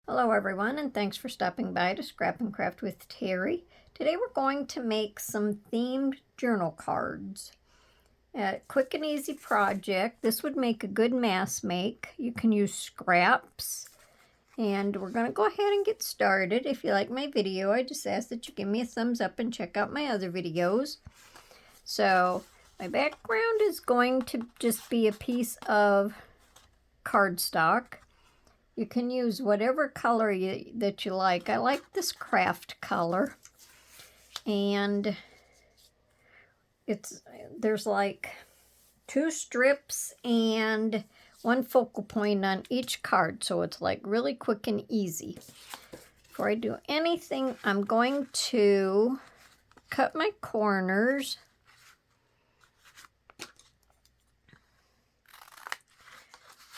Hello everyone, and thanks for stopping by to Scrap and Craft with Terry. Today we're going to make some themed journal cards. A quick and easy project. This would make a good mass make. You can use scraps. And we're going to go ahead and get started. If you like my video, I just ask that you give me a thumbs up and check out my other videos. So my background is going to just be a piece of cardstock. You can use whatever color that you like. I like this craft color. And there's like 2 strips and 1 focal point on each card. So it's like really quick and easy. Before I do anything, I'm going to cut my corners.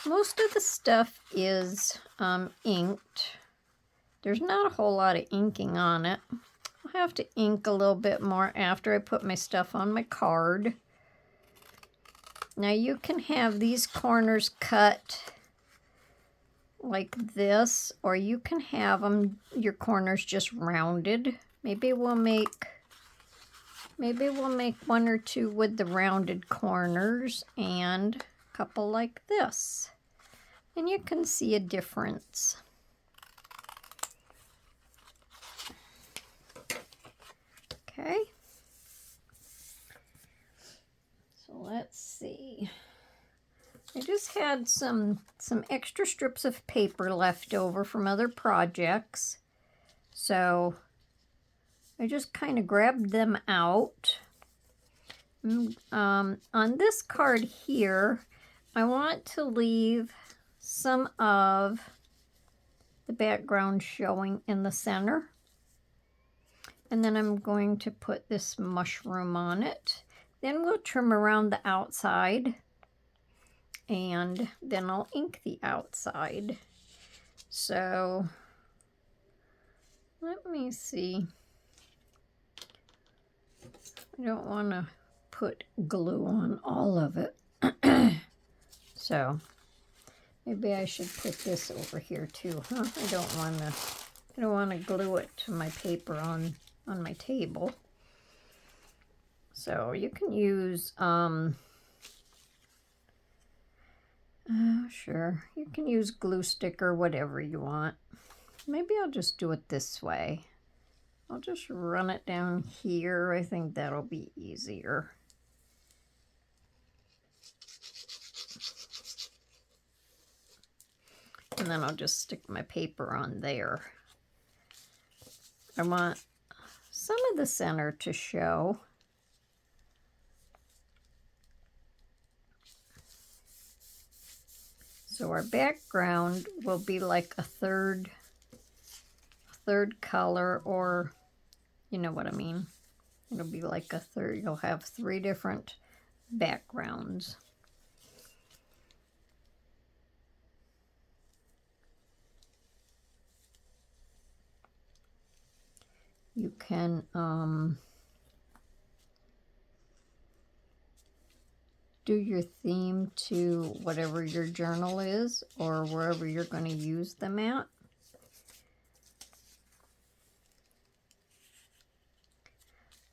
Most of the stuff is inked. There's not a whole lot of inking on it. I'll have to ink a little bit more after I put my stuff on my card. Now you can have these corners cut like this, or you can have your corners just rounded. Maybe we'll make 1 or 2 with the rounded corners and a couple like this. And you can see a difference. Okay. So let's see. I just had some extra strips of paper left over from other projects. So I just kind of grabbed them out. On this card here, I want to leave some of the background showing in the center. And then I'm going to put this mushroom on it. Then we'll trim around the outside. And then I'll ink the outside. So, let me see. I don't want to put glue on all of it. So, maybe I should put this over here too, huh? I don't want to glue it to my paper on my table. So you can use sure, you can use glue stick or whatever you want. Maybe I'll just do it this way. I'll just run it down here. I think that'll be easier. And then I'll just stick my paper on there. I want some of the center to show. So our background will be like a third color, or you know what I mean. It'll be like a third. You'll have 3 different backgrounds. You can do your theme to whatever your journal is or wherever you're going to use them at.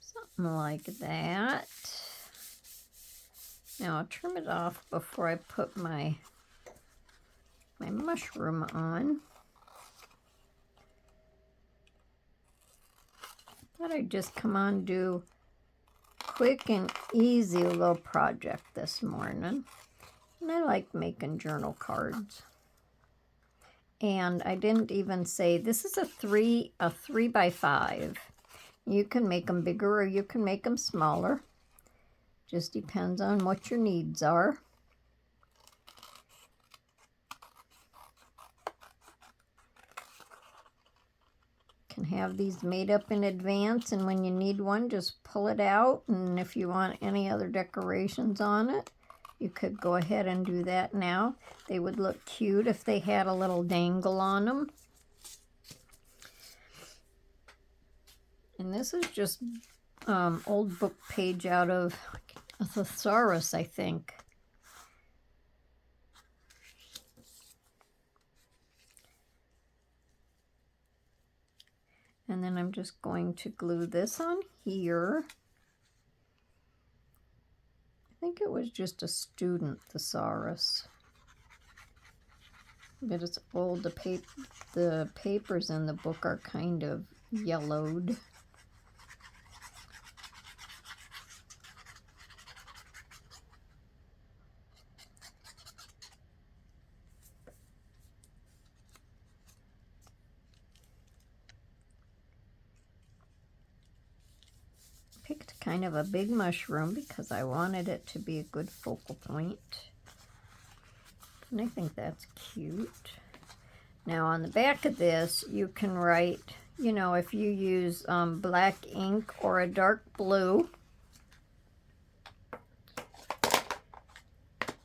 Something like that. Now I'll trim it off before I put my mushroom on. Thought I'd just come on and do quick and easy little project this morning. And I like making journal cards. And I didn't even say, this is a 3 by 5. You can make them bigger or you can make them smaller. Just depends on what your needs are. Can have these made up in advance, and when you need one, just pull it out. And if you want any other decorations on it, you could go ahead and do that now. They would look cute if they had a little dangle on them. And this is just old book page out of a thesaurus, I think. And then I'm just going to glue this on here. I think it was just a student thesaurus. But it's old. The papers in the book are kind of yellowed. Picked kind of a big mushroom because I wanted it to be a good focal point. And I think that's cute. Now on the back of this, you can write, you know, if you use black ink or a dark blue,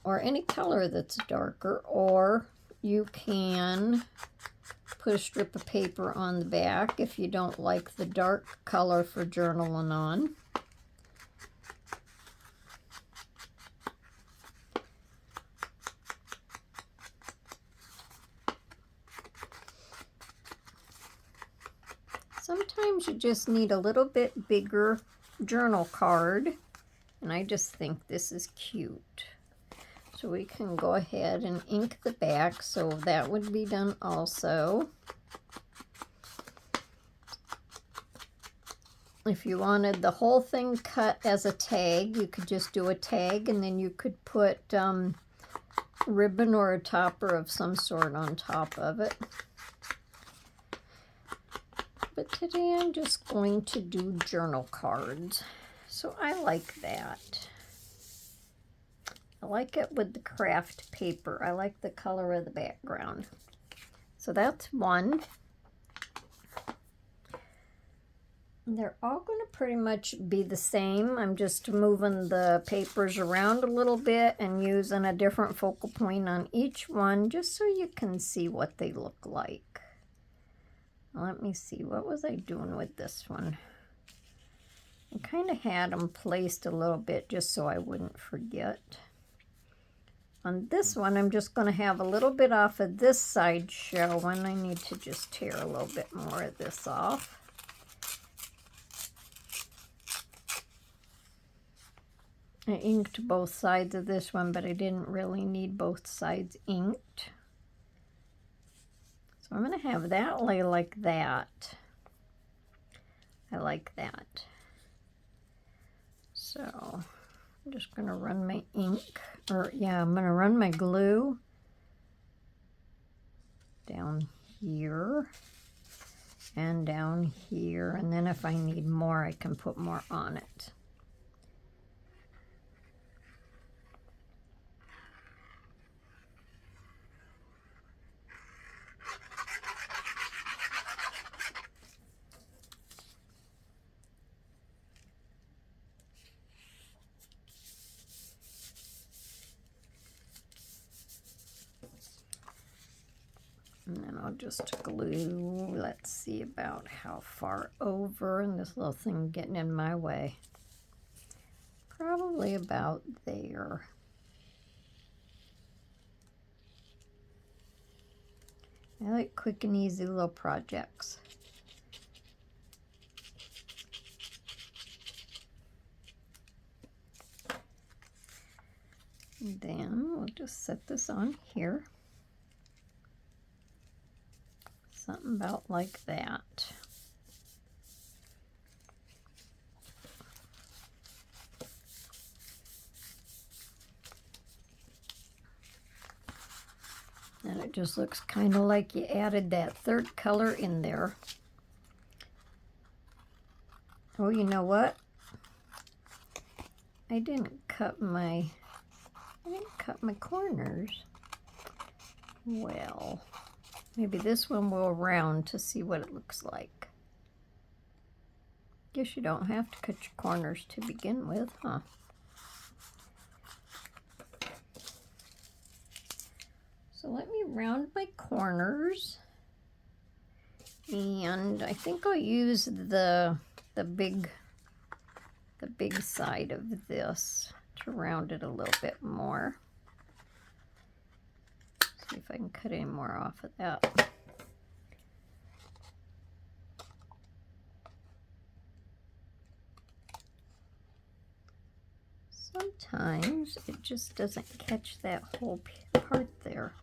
or any color that's darker, or you can put a strip of paper on the back if you don't like the dark color for journaling on. Sometimes you just need a little bit bigger journal card, and I just think this is cute. So we can go ahead and ink the back, so that would be done also. If you wanted the whole thing cut as a tag, you could just do a tag, and then you could put ribbon or a topper of some sort on top of it. But today I'm just going to do journal cards. So I like that. I like it with the craft paper. I like the color of the background. So that's one. They're all going to pretty much be the same. I'm just moving the papers around a little bit and using a different focal point on each one just so you can see what they look like. Let me see, what was I doing with this one? I kind of had them placed a little bit just so I wouldn't forget. On this one, I'm just going to have a little bit off of this side show, and I need to just tear a little bit more of this off. I inked both sides of this one, but I didn't really need both sides inked. So I'm going to have that lay like that. I like that. So I'm just going to run my ink, or yeah, I'm going to run my glue down here and down here. And then if I need more, I can put more on it. And then I'll just glue, let's see about how far over, and this little thing getting in my way. Probably about there. I like quick and easy little projects. And then we'll just set this on here. Something about like that. And it just looks kind of like you added that third color in there. Oh, you know what? I didn't cut my corners. Well, maybe this one will round to see what it looks like. Guess you don't have to cut your corners to begin with, huh? So let me round my corners. And I think I'll use the big side of this to round it a little bit more. See if I can cut any more off of that. just doesn't catch that whole part there.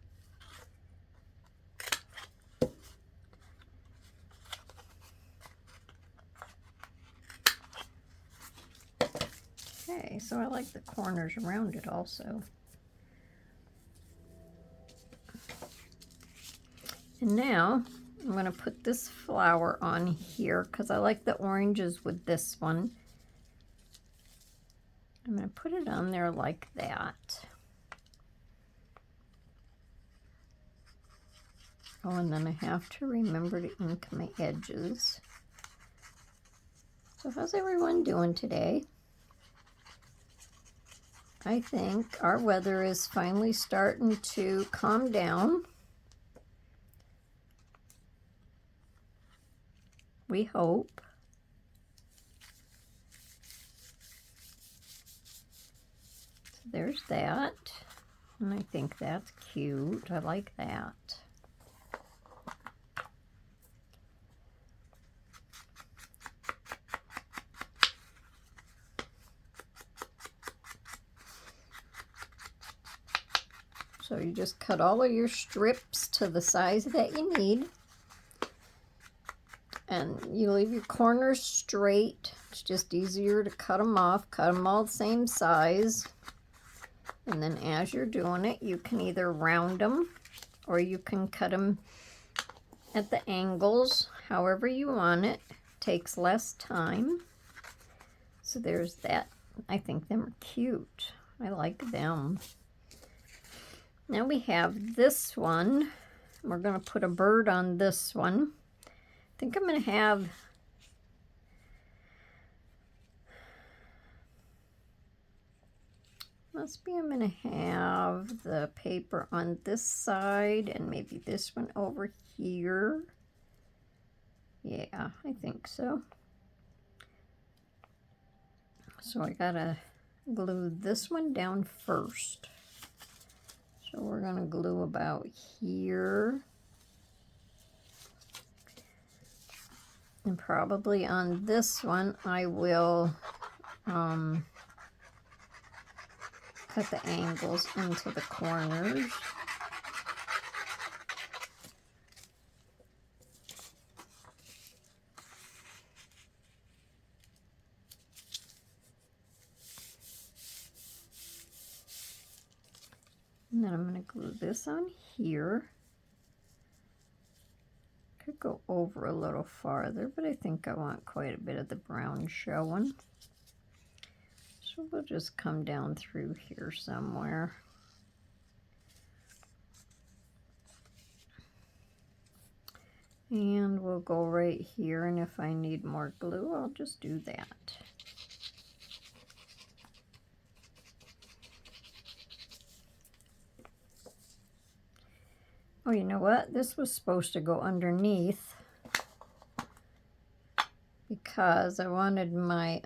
Okay, so I like the corners around it also. And now I'm going to put this flower on here because I like the oranges with this one. I'm going to put it on there like that. Oh, and then I have to remember to ink my edges. So how's everyone doing today? I think our weather is finally starting to calm down. We hope. So there's that. And I think that's cute. I like that. So you just cut all of your strips to the size that you need. And you leave your corners straight. It's just easier to cut them off. Cut them all the same size. And then as you're doing it, you can either round them or you can cut them at the angles, however you want it. Takes less time. So there's that. I think them are cute. I like them. Now we have this one. We're going to put a bird on this one. I think I'm going to have I'm going to have the paper on this side and maybe this one over here. Yeah, I think so. So I got to glue this one down first. So we're going to glue about here. And probably on this one, I will cut the angles into the corners. And then I'm going to glue this on here. Could go over a little farther, but I think I want quite a bit of the brown showing. So we'll just come down through here somewhere. And we'll go right here, and if I need more glue, I'll just do that. Oh, you know what? This was supposed to go underneath because I wanted my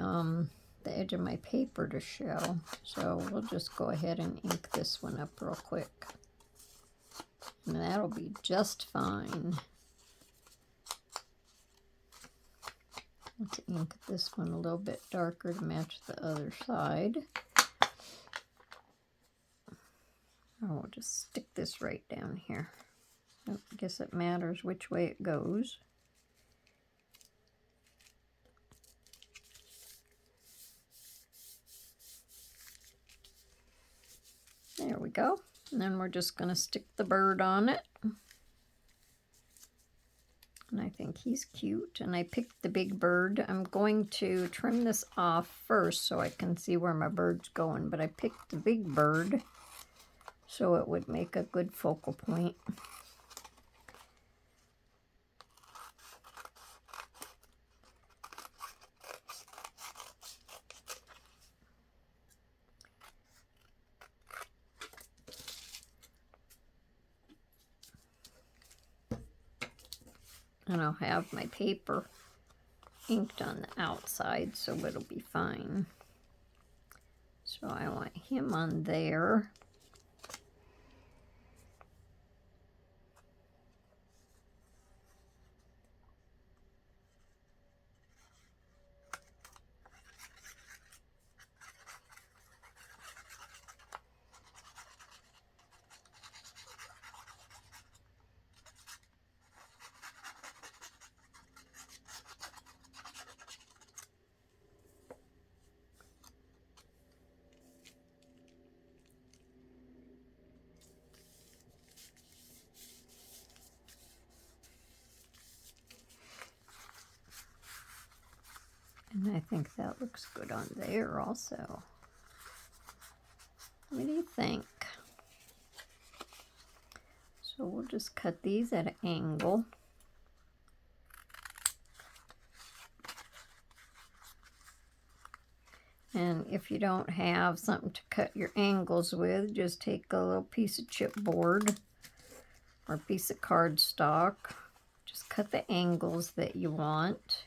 the edge of my paper to show. So we'll just go ahead and ink this one up real quick. And that'll be just fine. Let's ink this one a little bit darker to match the other side. Oh, we'll just stick this right down here. I guess it matters which way it goes. There we go. And then we're just going to stick the bird on it. And I think he's cute. And I picked the big bird. I'm going to trim this off first so I can see where my bird's going. But I picked the big bird so it would make a good focal point. And I'll have my paper inked on the outside, so it'll be fine. So I want him on there. I think that looks good on there also. What do you think? So we'll just cut these at an angle. And if you don't have something to cut your angles with, just take a little piece of chipboard or a piece of cardstock. Just cut the angles that you want.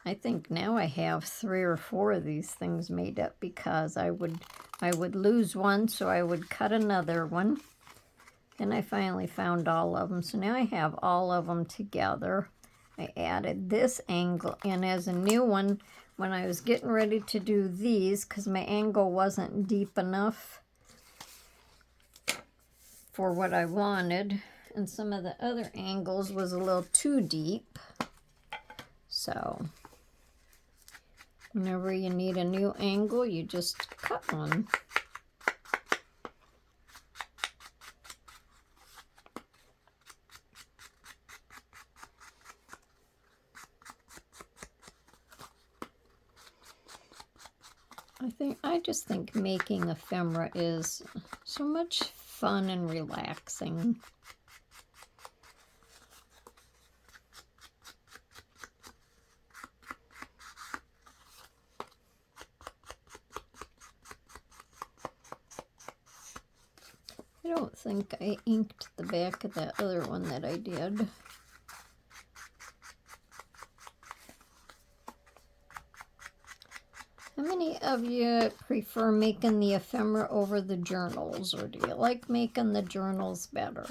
I think now I have 3 or 4 of these things made up because I would lose one, so I would cut another one. And I finally found all of them. So now I have all of them together. I added this angle in as a new one when I was getting ready to do these because my angle wasn't deep enough for what I wanted. And some of the other angles was a little too deep. So whenever you need a new angle, you just cut one. I just think making ephemera is so much fun and relaxing. I don't think I inked the back of that other one that I did. How many of you prefer making the ephemera over the journals, or do you like making the journals better?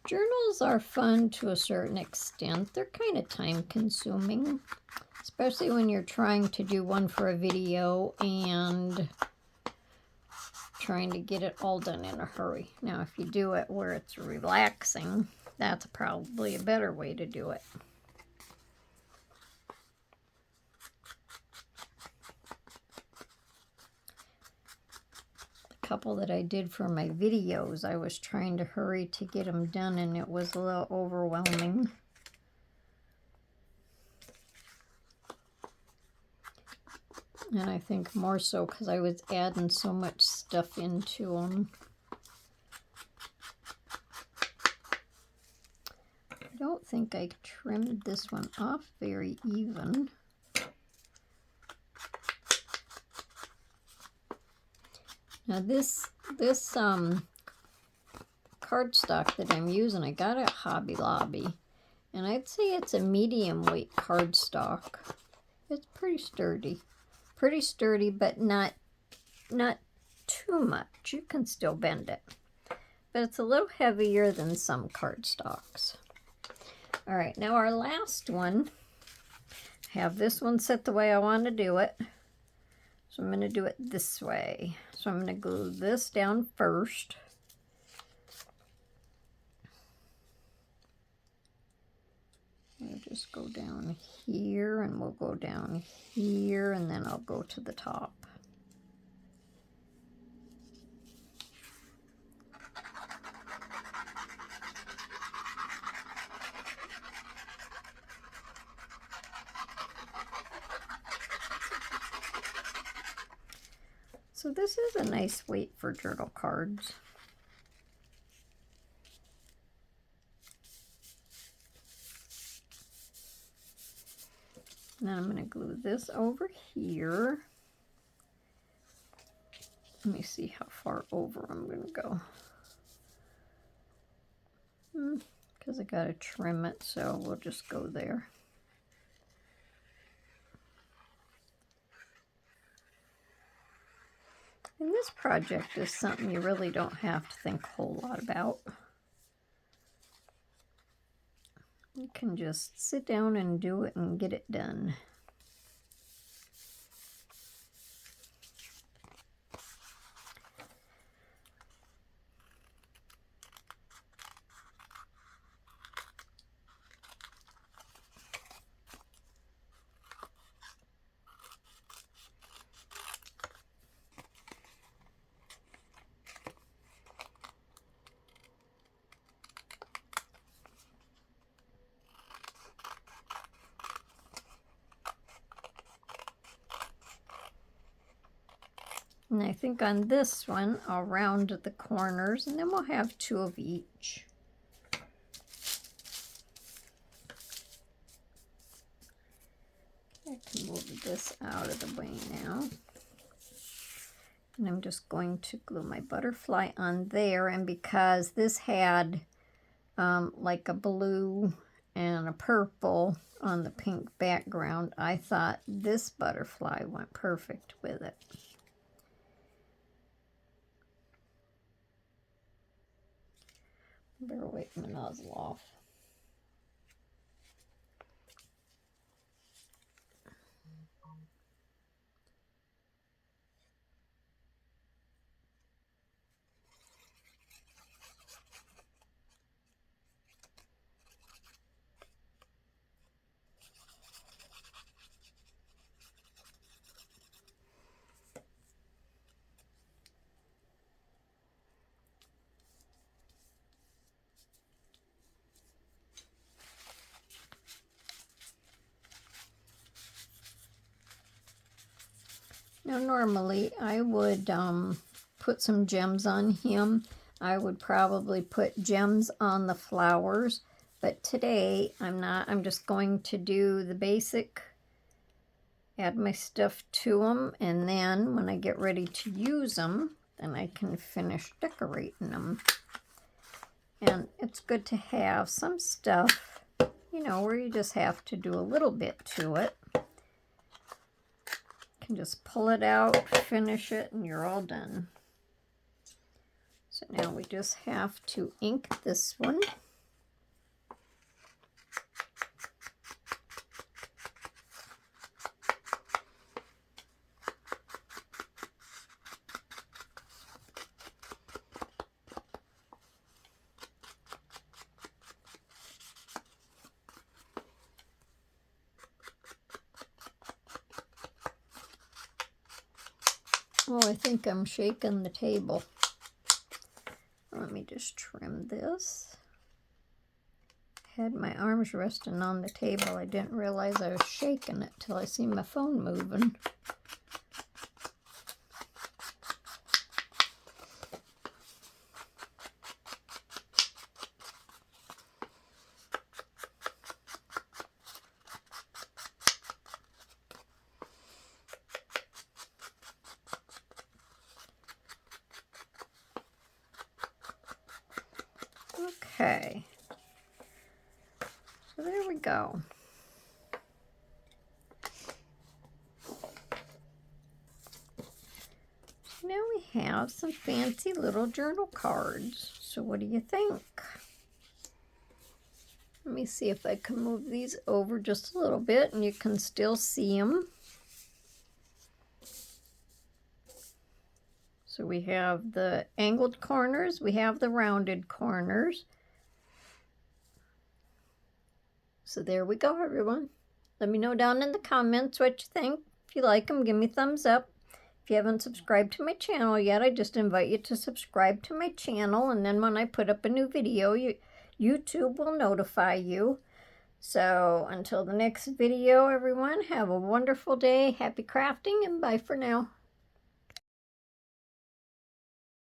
Journals are fun to a certain extent. They're kind of time consuming, especially when you're trying to do one for a video and trying to get it all done in a hurry. Now, if you do it where it's relaxing, that's probably a better way to do it. Couple that I did for my videos, I was trying to hurry to get them done and it was a little overwhelming. And I think more so because I was adding so much stuff into them. I don't think I trimmed this one off very even. Now this cardstock that I'm using, I got at Hobby Lobby, and I'd say it's a medium weight cardstock. It's pretty sturdy, but not too much. You can still bend it, but it's a little heavier than some cardstocks. All right, now our last one. I have this one set the way I want to do it. So I'm going to do it this way. So I'm going to glue this down first. I'll just go down here and we'll go down here and then I'll go to the top. So this is a nice weight for journal cards. Now I'm going to glue this over here. Let me see how far over I'm going to go. Because I got to trim it, so we'll just go there. And this project is something you really don't have to think a whole lot about. You can just sit down and do it and get it done. And I think on this one, I'll round the corners, and then we'll have 2 of each. I can move this out of the way now. And I'm just going to glue my butterfly on there. And because this had like a blue and a purple on the pink background, I thought this butterfly went perfect with it. Better wipe my nozzle off. Now normally I would put some gems on him. I would probably put gems on the flowers, but today I'm not. I'm just going to do the basic, add my stuff to them, and then when I get ready to use them, then I can finish decorating them. And it's good to have some stuff, you know, where you just have to do a little bit to it. Just pull it out, finish it, and you're all done. So now we just have to ink this one. Oh, I think I'm shaking the table. Let me just trim this. Had my arms resting on the table. I didn't realize I was shaking it till I see my phone moving. Okay, so there we go. Now we have some fancy little journal cards. So what do you think? Let me see if I can move these over just a little bit and you can still see them. So we have the angled corners, we have the rounded corners. So there we go, everyone. Let me know down in the comments what you think. If you like them, give me a thumbs up. If you haven't subscribed to my channel yet, I just invite you to subscribe to my channel. And then when I put up a new video, YouTube will notify you. So until the next video, everyone, have a wonderful day. Happy crafting and bye for now.